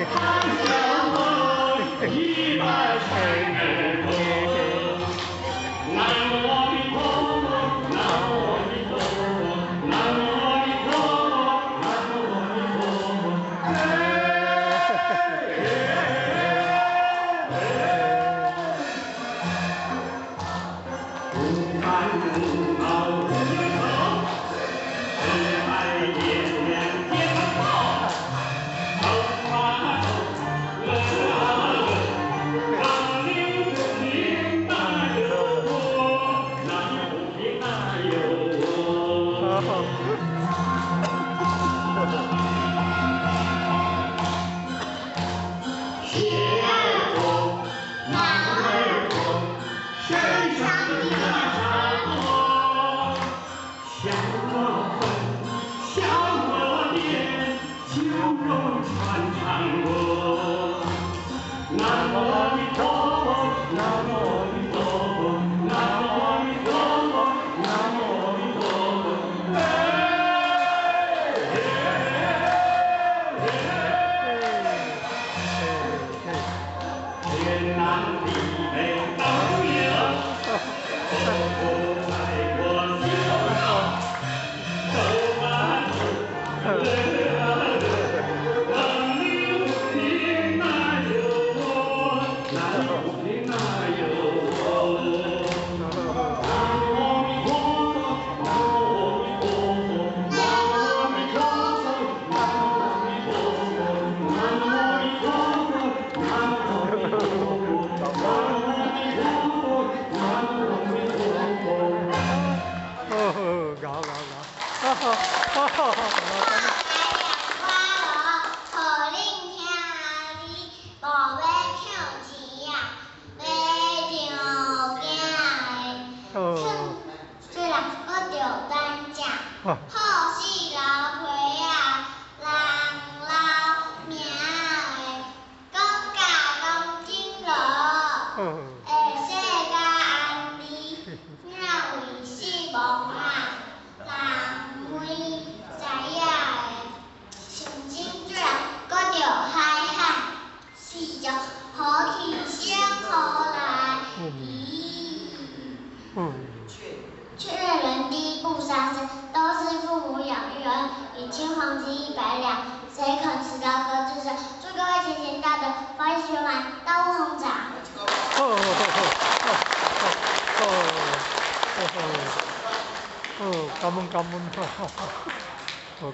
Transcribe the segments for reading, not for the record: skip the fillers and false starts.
感恩，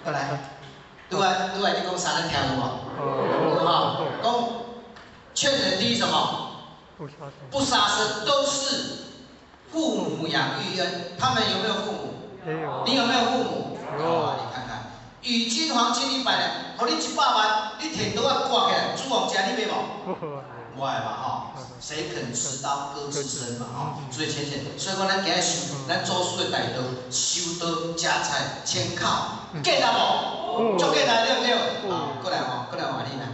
再来，另外你讲啥人听有无？哈，讲劝人第一什么？不杀生，都是父母养育恩。他们有没有父母？没有。你有没有父母？有。你看看，与金黄千里百两，互你100万，你摕刀啊刮起来，煮王吃你买无？不爱嘛吼，谁肯持刀割自身嘛吼，所以所以讲咱今日修咱祖师的大道，修道加菜千靠，记得无？足记得对不对？好，过来吼，过来换你啦。